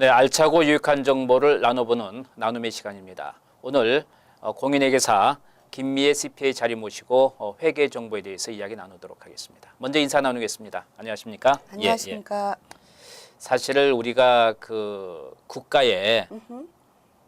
네, 알차고 유익한 정보를 나눠보는 나눔의 시간입니다. 오늘 공인회계사 김미애 CPA 자리 모시고 회계 정보에 대해서 이야기 나누도록 하겠습니다. 먼저 인사 나누겠습니다. 안녕하십니까? 안녕하십니까? 예. 사실을 우리가 그 국가에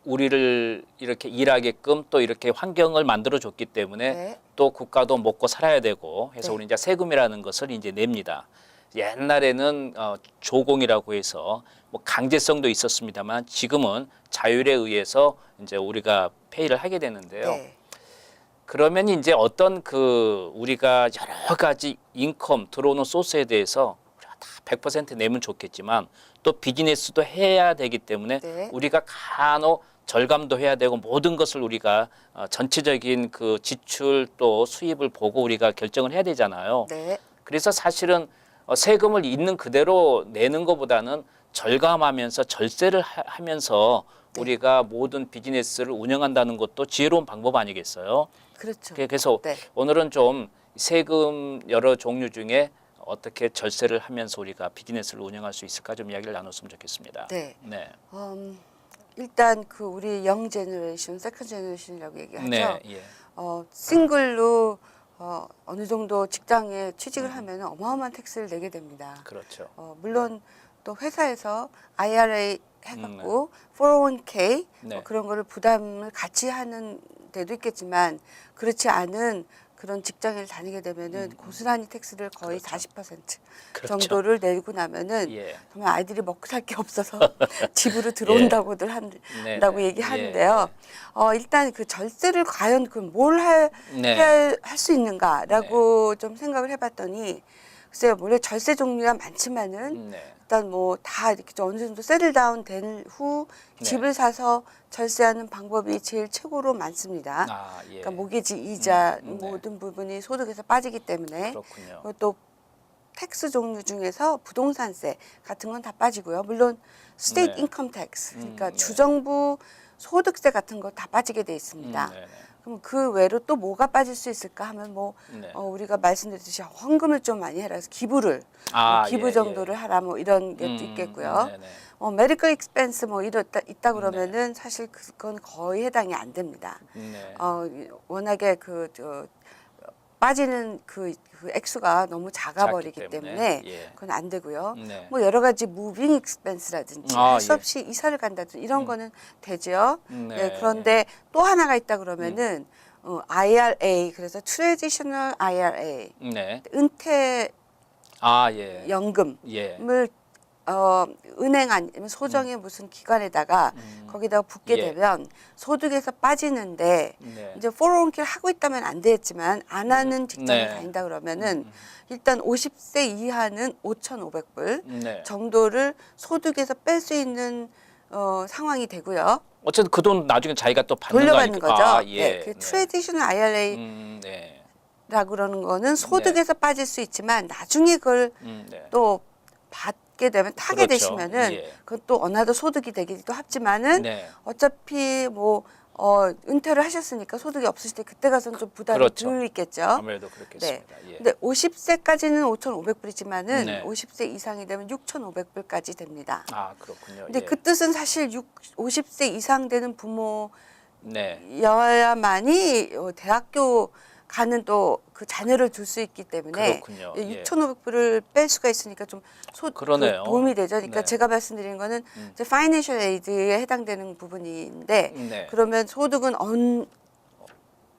우리를 이렇게 일하게끔 또 이렇게 환경을 만들어 줬기 때문에 네. 또 국가도 먹고 살아야 되고 해서 네. 우리 이제 세금이라는 것을 이제 냅니다. 옛날에는 조공이라고 해서 뭐 강제성도 있었습니다만 지금은 자율에 의해서 이제 우리가 페이를 하게 되는데요. 네. 그러면 이제 어떤 그 우리가 여러 가지 인컴 들어오는 소스에 대해서 우리가 다 100% 내면 좋겠지만 또 비즈니스도 해야 되기 때문에 네. 우리가 간혹 절감도 해야 되고 모든 것을 우리가 전체적인 그 지출 또 수입을 보고 우리가 결정을 해야 되잖아요. 네. 그래서 사실은 세금을 있는 그대로 내는 것보다는 절감하면서 절세를 하면서 네. 우리가 모든 비즈니스를 운영한다는 것도 지혜로운 방법 아니겠어요? 그렇죠. 그래서 네. 오늘은 좀 세금 여러 종류 중에 어떻게 절세를 하면서 우리가 비즈니스를 운영할 수 있을까 좀 이야기를 나눴으면 좋겠습니다. 네. 네. 일단 그 우리 영 제너레이션, 세컨 제너레이션이라고 얘기하죠. 네. 예. 싱글로 어느 정도 직장에 취직을 하면 어마어마한 텍스를 내게 됩니다. 그렇죠. 물론 또 회사에서 IRA 해갖고 401k 네. 그런 거를 부담을 같이 하는 데도 있겠지만 그렇지 않은 그런 직장을 다니게 되면은 고스란히 텍스를 거의 그렇죠. 40% 그렇죠. 정도를 내고 나면은 예. 정말 아이들이 먹고 살 게 없어서 집으로 들어온다고들 네. 한다고 얘기하는데요. 일단 그 절세를 과연 그 뭘 할 수 네. 있는가라고 좀 생각을 해봤더니 글쎄요, 물론 절세 종류가 많지만은 네. 일단 뭐 다 이렇게 좀 어느 정도 세틀다운 된 후 네. 집을 사서 절세하는 방법이 제일 최고로 많습니다. 아, 예. 그러니까 모기지, 이자 네. 모든 부분이 소득에서 빠지기 때문에 그렇군요. 그리고 또 텍스 종류 중에서 부동산세 같은 건 다 빠지고요. 물론 스테이트 네. 인컴 텍스, 그러니까 네. 주정부 소득세 같은 거 다 빠지게 돼 있습니다. 네네. 그럼 그 외로 또 뭐가 빠질 수 있을까 하면 뭐 네. 우리가 말씀드렸듯이 헌금을 좀 많이 해라. 그래서 기부를 기부 예, 정도를 예. 하라 뭐 이런 것도 있겠고요. 네네. 메디컬 익스펜스 뭐 있다 그러면은 사실 그건 거의 해당이 안 됩니다. 네. 워낙에 빠지는 그 액수가 너무 작아버리기 작기 때문에 예. 그건 안 되고요. 네. 뭐 여러 가지 무빙 익스펜스라든지 아, 할 수 예. 없이 이사를 간다든지 이런 거는 되죠. 네. 그런데 또 하나가 있다 그러면은 IRA, 그래서 트래디셔널 IRA, 네. 은퇴 아, 예. 연금을 예. 은행 아니면 소정의 무슨 기관에다가 거기다가 붓게 예. 되면 소득에서 빠지는데 네. 이제 401k 하고 있다면 안 되겠지만 안 하는 직장에 네. 다닌다 그러면은 일단 50세 이하는 5,500불 네. 정도를 소득에서 뺄 수 있는 상황이 되고요. 어쨌든 그 돈 나중에 자기가 또 받는 돌려받는 거 아니까. 거죠. 아, 예. 네, 그 트래디셔널 IRA라고 네. 그러는 거는 소득에서 빠질 수 있지만 나중에 그걸 네. 또 받게 되면 타게 그렇죠. 되시면은 예. 그건 또 어나더 소득이 되기도 하지만은 네. 어차피 뭐 은퇴를 하셨으니까 소득이 없으실 때 그때 가서는 좀 부담이 그렇죠. 덜 있겠죠. 아무래도 그렇겠습니다. 예. 근데 50세까지는 5,500불이지만은 네. 50세 이상이 되면 6,500불까지 됩니다. 아, 그렇군요. 근데 예. 그 뜻은 사실 50세 이상 되는 네. 부모여야만이 대학교 가는 또 그 자녀를 둘 수 있기 때문에 그렇군요. 예. 6,500불을 뺄 수가 있으니까 좀 그러네요. 도움이 되죠. 그러니까 네. 제가 말씀드린 거는 이제 파이낸셜 에이드에 해당되는 부분인데 네. 그러면 소득은 어느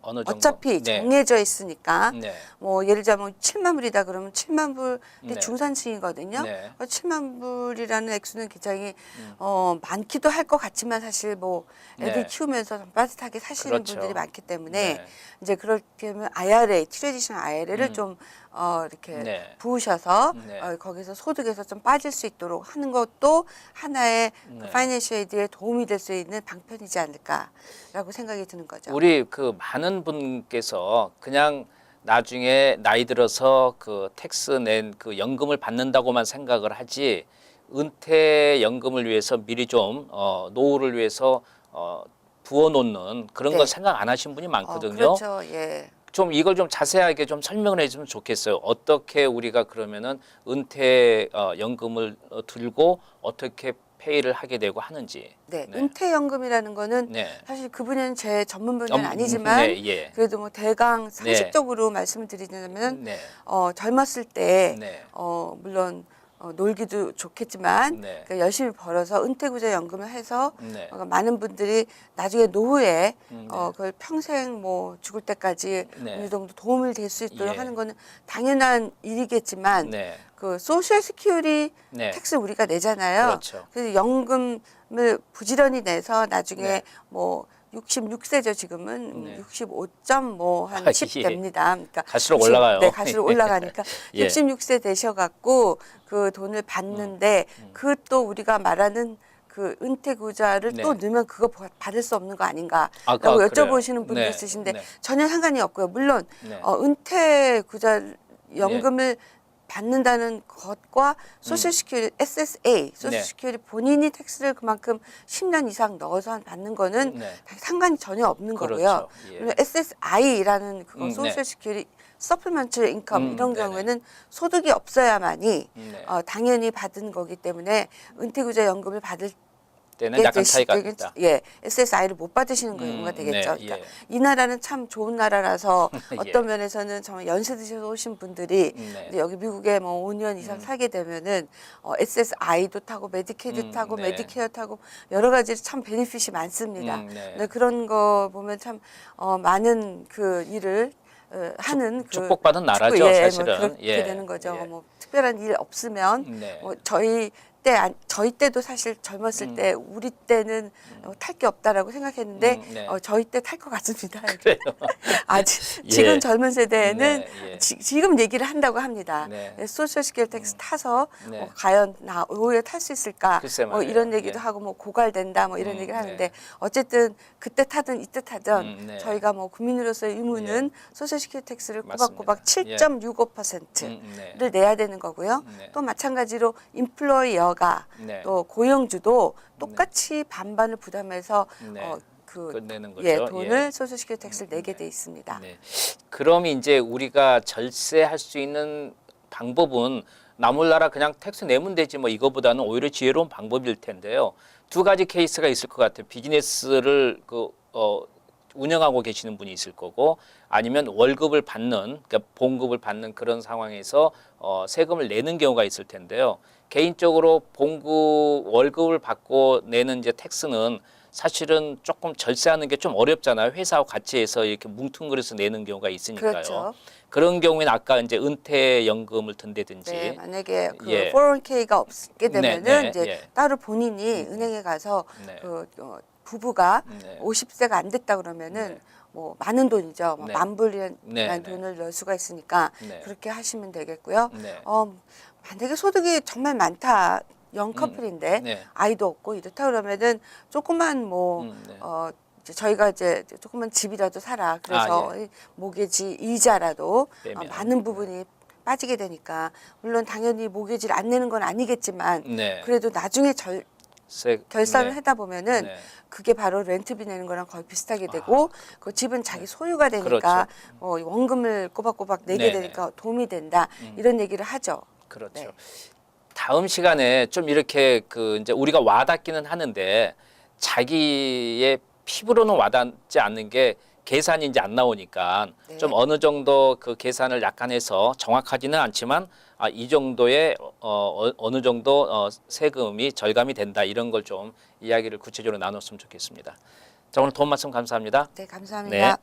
정도? 어차피 네. 정해져 있으니까 네. 뭐 예를 들자면 7만 불이다 그러면 7만 불이 네. 중산층이거든요. 네. 7만 불이라는 액수는 굉장히 많기도 할 것 같지만 사실 뭐 애들 네. 키우면서 좀 빠듯하게 사시는 그렇죠. 분들이 많기 때문에 네. 이제 그렇게 하면 IRA, 트래디셔널 IRA를 좀 이렇게 네. 부으셔서 네. 거기서 소득에서 좀 빠질 수 있도록 하는 것도 하나의 네. 파이낸셜 에이드에 도움이 될 수 있는 방편이지 않을까라고 생각이 드는 거죠. 우리 그 많은 분께서 그냥 나중에 나이 들어서 그 텍스 낸 그 연금을 받는다고만 생각을 하지 은퇴 연금을 위해서 미리 좀 노후를 위해서 부어 놓는 그런 네. 걸 생각 안 하신 분이 많거든요. 그렇죠. 예. 좀 이걸 좀 자세하게 좀 설명을 해주면 좋겠어요. 어떻게 우리가 그러면은 은퇴 연금을 들고 어떻게 페이를 하게 되고 하는지. 네, 네. 은퇴연금이라는 거는 네. 사실 그 분야는 제 전문 분야는 네, 아니지만 예. 그래도 뭐 대강 상식적으로 말씀을 드리자면 네. 젊었을 때 네. 물론 놀기도 좋겠지만 네. 그러니까 열심히 벌어서 은퇴구제 연금을 해서 네. 많은 분들이 나중에 노후에 네. 그걸 평생 뭐 죽을 때까지 네. 어느 정도 도움을 될 수 있도록 예. 하는 거는 당연한 일이겠지만 네. 그 소셜 시큐리티 네. 텍스 우리가 내잖아요. 그렇죠. 그래서 연금을 부지런히 내서 나중에 네. 뭐 66세죠 지금은 네. 65.한 아, 10 예. 됩니다. 그러니까 갈수록 올라가요. 네, 갈수록 올라가니까 예. 66세 되셔갖고 그 돈을 받는데 그 또 우리가 말하는 그 은퇴구자를 네. 또 넣으면 그거 받을 수 없는 거 아닌가라고 그래요? 여쭤보시는 분도 네. 있으신데 네. 전혀 상관이 없고요. 물론 네. 은퇴구자 연금을 받는다는 것과 소셜시큐리티 SSA, 소셜시큐리티 본인이 텍스를 그만큼 10년 이상 넣어서 받는 거는 네. 상관이 전혀 없는 그렇죠. 거고요. 예. SSI라는 그거 네. 소셜시큐리티 서플먼트 인컴 이런 네네. 경우에는 소득이 없어야만이 네. 당연히 받은 거기 때문에 은퇴구제 연금을 받을 때는 약간 차이가 있다. 예, SSI를 못 받으시는 경우가 되겠죠. 네, 그러니까 예. 이 나라는 참 좋은 나라라서 예. 어떤 면에서는 정말 연세 드셔서 오신 분들이 네. 이제 여기 미국에 뭐 5년 이상 살게 되면은 SSI도 타고 메디케이드 타고 네. 메디케어 타고 여러 가지 참 베네핏이 많습니다. 네. 근데 그런 거 보면 참 많은 그 일을 하는 그 축복받은 나라죠, 뭐 사실은. 그렇게 예. 되는 거죠. 예. 뭐 특별한 일 없으면 네. 저희 때도 사실 젊었을 때 우리 때는 탈 게 없다라고 생각했는데 네. 저희 때 탈 것 같습니다. 그래요. 아직 예. 지금 젊은 세대는 네, 예. 지금 얘기를 한다고 합니다. 네. 소셜 시큐리티 텍스 타서 네. 과연 오히려 탈 수 있을까? 글쎄 뭐 말이에요. 이런 얘기도 예. 하고 뭐 고갈된다 뭐 이런 얘기를 네. 하는데 어쨌든 그때 타든 이때 타든 네. 저희가 뭐 국민으로서의 의무는 소셜 시큐리티 텍스를 꼬박꼬박 맞습니다. 7.65%를 네. 내야 되는 거고요. 네. 또 마찬가지로 임플로이어가 네. 또 고용주도 똑같이 반반을 부담해서 네. 그 내는 거죠. 예, 돈을 예. 소셜 시큐리티 텍스를 내게 돼 있습니다. 네. 그럼 이제 우리가 절세할 수 있는 방법은 나몰라라 그냥 텍스 내면 되지 뭐 이거보다는 오히려 지혜로운 방법일 텐데요. 두 가지 케이스가 있을 것 같아요. 비즈니스를 운영하고 계시는 분이 있을 거고 아니면 월급을 받는 그러니까 봉급을 받는 그런 상황에서 세금을 내는 경우가 있을 텐데요. 개인적으로 월급을 받고 내는 이제 텍스는 사실은 조금 절세하는 게 좀 어렵잖아요. 회사와 같이 해서 이렇게 뭉뚱그려서 내는 경우가 있으니까요. 그렇죠. 그런 경우에는 아까 이제 은퇴연금을 든다든지 네, 만약에 그 예. 401k가 없게 되면은 네, 이제 예. 따로 본인이 은행에 가서 네. 부부가 네. 50세가 안 됐다 그러면은 네. 뭐 많은 돈이죠. 뭐 네. 만불이라는 네, 네. 돈을 넣을 수가 있으니까 네. 그렇게 하시면 되겠고요. 네. 만약에 소득이 정말 많다. 영 커플인데 네. 아이도 없고 이렇다 그러면은 조그만 뭐 네. 이제 저희가 이제 조그만 집이라도 사라. 그래서 아, 이 모기지 이자라도 빼면. 많은 부분이 빠지게 되니까 물론 당연히 모기지를 안 내는 건 아니겠지만 네. 그래도 나중에 결산을 네. 하다 보면은 네. 그게 바로 렌트비 내는 거랑 거의 비슷하게 되고 그 집은 자기 소유가 되니까 그렇죠. 원금을 꼬박꼬박 내게 네네. 되니까 도움이 된다 이런 얘기를 하죠. 그렇죠. 네. 다음 시간에 좀 이렇게 이제 우리가 와닿기는 하는데 자기의 피부로는 와닿지 않는 게 계산이 이제 안 나오니까 네. 좀 어느 정도 그 계산을 약간 해서 정확하지는 않지만 이 정도의 어느 정도 세금이 절감이 된다 이런 걸 좀 이야기를 구체적으로 나눴으면 좋겠습니다. 자, 오늘 도움 말씀 감사합니다. 네, 감사합니다. 네.